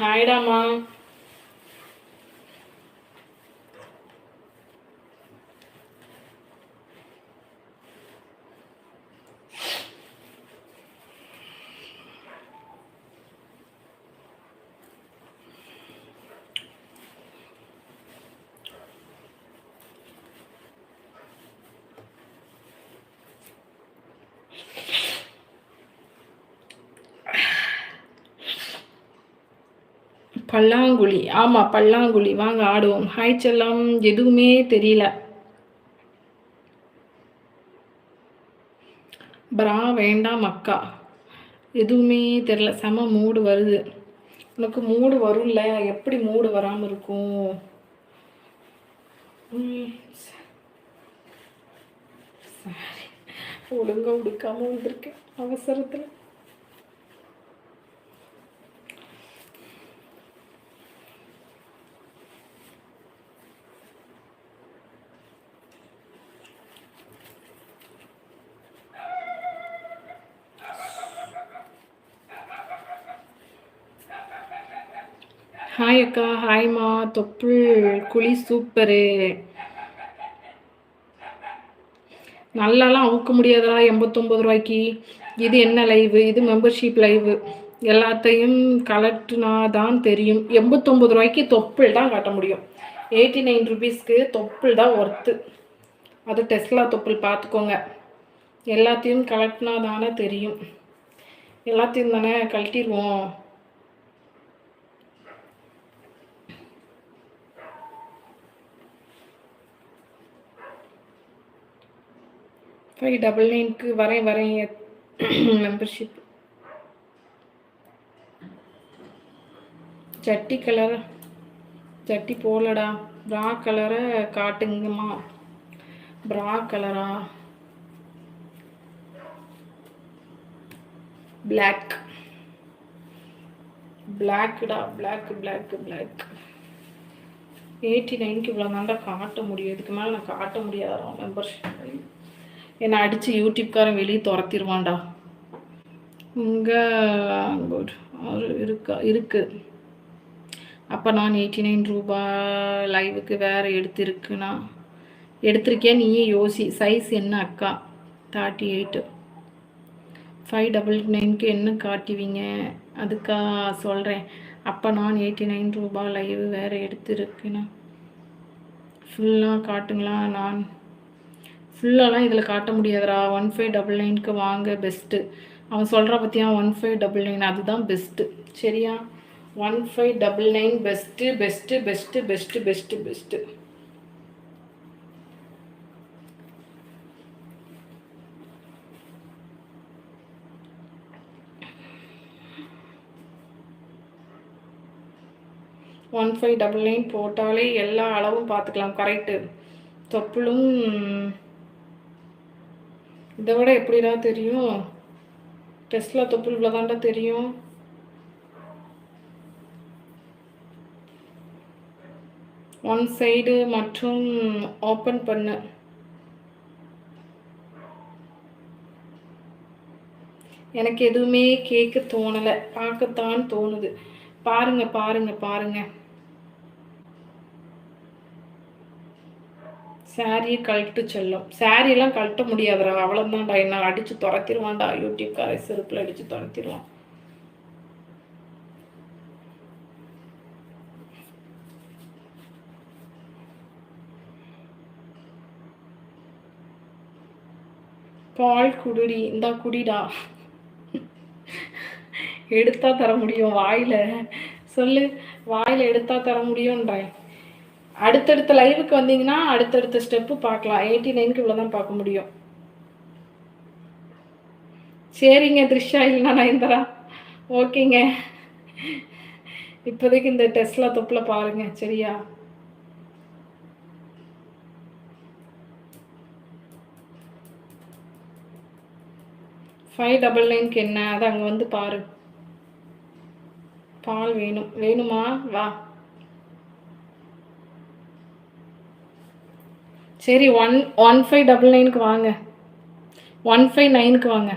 ஹாய்டாமா. பல்லாங்குழி. ஆமா, பல்லாங்குழி. வாங்க ஆடுவோம். ஹாய் செல்லம். எதுவுமே தெரியல. பிரா வேண்டாம் அக்கா. எதுவுமே தெரியல. செம மூடு வருது. உனக்கு மூடு வரும்ல, எப்படி மூடு வராமல் இருக்கும்? சாரி, ஒழுங்கா உடுக்காம வந்திருக்கேன் அவசரத்தில். ஹாய் அக்கா. ஹாய்மா. தொப்புள் குழி சூப்பரு. நல்லாலாம் அவுக்க முடியாதா 89 ரூபாய்க்கு? இது என்ன லைவு? இது மெம்பர்ஷிப் லைவு. எல்லாத்தையும் கலட்டுனா தான் தெரியும். 89 ரூபாய்க்கு தொப்புள் தான் காட்ட முடியும். 89 ருபீஸ்க்கு தொப்புள் தான் ஒர்த்து. அது டெஸ்லா தொப்புள் பார்த்துக்கோங்க. எல்லாத்தையும் கலட்டினா தானே தெரியும். எல்லாத்தையும் தானே கழட்டிடுவோம். $599க்கு வரேன் மெம்பர்ஷிப். சட்டி கலர் சட்டி போலடா. ப்ரா கலரை காட்டுங்கம்மா. ப்ரா கலரா? பிளாக். பிளாக்குடா. பிளாக் 89க்கு இவ்வளோ தாண்டா காட்ட முடியும். இதுக்கு மேலே நான் காட்ட முடியாதா மெம்பர்ஷிப்? என்னை அடித்து யூடியூப்காரன் வெளியே துரத்திடுவான்டா. உங்கள் இருக்கு. அப்போ நான் 89 ரூபாய் லைவுக்கு வேறு எடுத்திருக்கேன். நீயே யோசி. சைஸ் என்ன அக்கா? 38. 599க்கு என்ன காட்டுவீங்க? அதுக்கா சொல்கிறேன். அப்போ நான் 89 ரூபாய் லைவு வேறு எடுத்திருக்கேனா? ஃபுல்லாக காட்டுங்களா? நான் ஃபுல்லாலாம் இதில் காட்ட முடியாதுடா. 1599க்கு வாங்க பெஸ்ட்டு. அவன் சொல்கிற பற்றியா? 1599 அதுதான் பெஸ்ட்டு. சரியா? 1599 பெஸ்ட்டு. 1599 போட்டாலே எல்லா அளவும் பார்த்துக்கலாம். கரெக்டு. தொப்புளும் இதை விட எப்படிடா தெரியும்? டெஸ்லா தொப்புள் இவ்வளோ தாண்டா தெரியும். ஒன் சைடு மற்றும் ஓப்பன் பண்ணு. எனக்கு எதுவுமே கேட்க தோணலை, பார்க்கத்தான் தோணுது. பாருங்க. சாரியை கழட்டு செல்லும். சாரியெல்லாம் கழட்ட முடியாதுடா. அவ்வளோதான்டா. என்ன அடித்து துரத்திடுவான்டா. யூடியூப்காரை செருப்பில் அடித்து துரத்திடுவான். பால் குடிடி. இந்தா குடிடா. எடுத்தா தர முடியும். வாயில் சொல்லு. வாயில் எடுத்தா தர முடியும்ன்றாய். அடுத்தடுத்த லைவுக்கு வந்தீங்கன்னா அடுத்தடுத்த ஸ்டெப்பு பார்க்கலாம். 89க்கு இவ்வளோ தான் பார்க்க முடியும். சரிங்க த்ரிஷா, இல்லைனா நயன்தாரா. ஓகேங்க. இப்போதைக்கு இந்த டெஸ்லா தொப்பில் பாருங்க. சரியா? $599க்கு என்ன? அது அங்கே வந்து பாரு. பால் வேணுமா? வா. சரி, 1599க்கு வாங்க. 159க்கு வாங்க.